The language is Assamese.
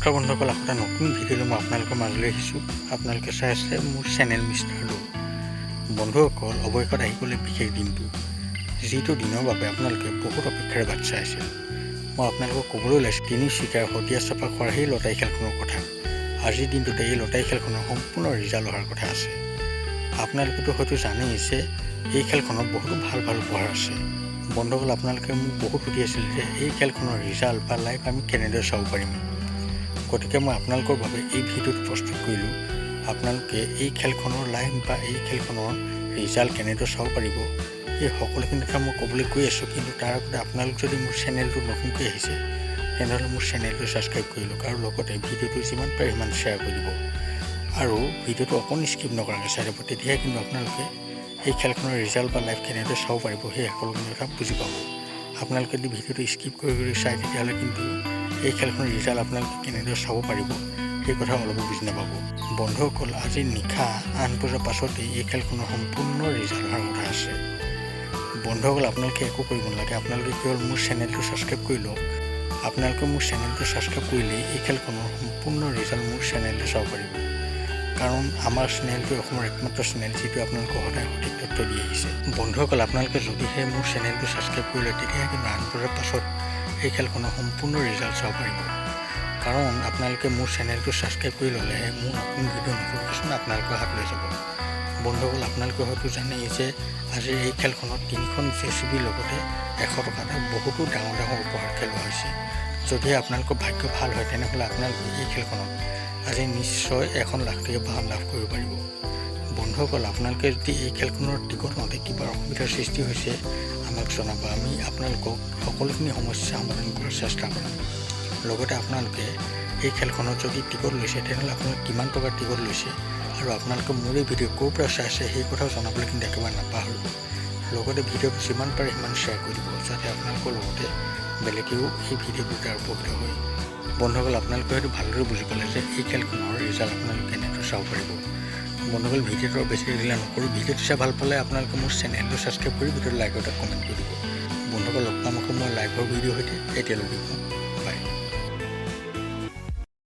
নমস্কাৰ বন্ধুসকল, এটা নতুন ভিডিঅ'লৈ মই আপোনালোকৰ মাজলৈ আহিছোঁ। আপোনালোকে চাই আছে মোৰ চেনেল মিষ্টাৰ ডো। বন্ধুসকল, অৱশেষত আহি গ'লে বিশেষ দিনটো, যিটো দিনৰ বাবে আপোনালোকে বহুত অপেক্ষাৰে বাট চাই আছিল। মই আপোনালোকক ক'বলৈ ওলাইছোঁ তিনিচুকীয়াৰ শদিয়া চাফা খোৱাৰ সেই লটাৰী খেলখনৰ কথা। আজিৰ দিনটোতে এই লটাৰী খেলখনৰ সম্পূৰ্ণ ৰিজাল্ট অহাৰ কথা আছে। আপোনালোকেতো হয়তো জানেই যে এই খেলখনত বহুতো ভাল ভাল উপহাৰ আছে। বন্ধুসকল, আপোনালোকে মোক বহুত সুধি আছিল যে এই খেলখনৰ ৰিজাল্ট বা লাইভ আমি কেনেদৰে চাব পাৰিম। গতিকে মই আপোনালোকৰ বাবে এই ভিডিঅ'টো প্ৰস্তুত কৰিলোঁ। আপোনালোকে এই খেলখনৰ লাইভ বা এই খেলখনৰ ৰিজাল্ট কেনেদৰে চাব পাৰিব, এই সকলোখিনি কথা মই ক'বলৈ গৈ আছোঁ। কিন্তু তাৰ আগতে আপোনালোক যদি মোৰ চেনেলটো নতুনকৈ আহিছে, তেনেহ'লে মোৰ চেনেলটো ছাবস্ক্ৰাইব কৰি লওক আৰু লগতে ভিডিঅ'টো যিমান পাৰে সিমান শ্বেয়াৰ কৰি দিব আৰু ভিডিঅ'টো অকণ স্কিপ নকৰাকৈ চাই দিব। তেতিয়াহে কিন্তু আপোনালোকে এই খেলখনৰ ৰিজাল্ট বা লাইভ কেনেদৰে চাব পাৰিব সেই সকলোখিনি কথা বুজি পাব। আপোনালোকে যদি ভিডিঅ'টো স্কিপ কৰি চায়, তেতিয়াহ'লে কিন্তু এই খেলখনৰ ৰিজাল্ট আপোনালোকে কেনেদৰে চাব পাৰিব সেই কথা অলপো বুজি নাপাব। বন্ধুসকল, আজি নিশা 8 বজাৰ পাছতেই এই খেলখনৰ সম্পূৰ্ণ ৰিজাল্ট অহাৰ কথা আছে। বন্ধুসকল, আপোনালোকে একো কৰিব নালাগে, আপোনালোকে কেৱল মোৰ চেনেলটো ছাবস্ক্ৰাইব কৰি লওক। আপোনালোকে মোৰ চেনেলটো ছাবস্ক্ৰাইব কৰিলেই এই খেলখনৰ সম্পূৰ্ণ ৰিজাল্ট মোৰ চেনেলটো চাব পাৰিব। কাৰণ আমাৰ চেনেলটো অসমৰ একমাত্ৰ চেনেল যিটো আপোনালোকক সদায় সঠিক তথ্য দি আহিছে। বন্ধুসকল, আপোনালোকে যদিহে মোৰ চেনেলটো ছাবস্ক্ৰাইব কৰিলে, তেতিয়াহে কিন্তু 8 বজাৰ পাছত এই খেলখনৰ সম্পূৰ্ণ ৰিজাল্ট চাব পাৰিব। কাৰণ আপোনালোকে মোৰ চেনেলটো ছাবস্ক্ৰাইব কৰি ল'লেহে মোৰ নতুন ভিডিঅ' নটিফিকেশ্যন আপোনালোকৰ হাতলৈ যাব। বন্ধুসকল, আপোনালোকে হয়তো জানেই যে আজিৰ এই খেলখনত 3খন JCB লগতে 100 টকাতে বহুতো ডাঙৰ ডাঙৰ উপহাৰ খেলোৱা হৈছে। যদিহে আপোনালোকৰ ভাগ্য ভাল হয়, তেনেহ'লে আপোনালোকে এই খেলখনত আজি নিশ্চয় 1 লাখ টকীয়া বাহন লাভ কৰিব পাৰিব। বন্ধুসকল, আপোনালোকে যদি এই খেলখনৰ টিকট লওঁতে কিবা অসুবিধাৰ সৃষ্টি হৈছে, আমাক জনাব। আমি আপোনালোকক সকলোখিনি সমস্যা সমাধান কৰাৰ চেষ্টা কৰিম। লগতে আপোনালোকে এই খেলখনত যদি টিকট লৈছে, তেনেহ'লে আপোনালোকে কিমান টকাৰ টিকট লৈছে আৰু আপোনালোকে মোৰ এই ভিডিঅ' ক'ৰ পৰা চাইছে সেই কথাও জনাবলৈ কিন্তু একেবাৰে নাপাহৰিব। লগতে ভিডিঅ'টো যিমান পাৰে সিমান শ্বেয়াৰ কৰি দিব, যাতে আপোনালোকৰ লগতে বেলেগেও এই ভিডিঅ'টোৰ দ্বাৰা উপকৃত হয়। বন্ধুসকল, আপোনালোকে হয়তো ভালদৰে বুজি পালে যে এই খেলখনৰ ৰিজাল্ট আপোনালোকে কেনেদৰে চাব পাৰিব। বন্ধুসকল, ভিডিঅ'টো বেছি দেৰি নকৰোঁ। ভিডিঅ'টো চাই ভাল পালে আপোনালোকে মোৰ চেনেলটো ছাবস্ক্ৰাইব কৰি ভিডিঅ'টো লাইক এটা কমেণ্ট কৰি দিব। বন্ধুসকল, লগ পাম আকৌ মই লাইভৰ ভিডিঅ'ৰ সৈতে। এতিয়ালৈকে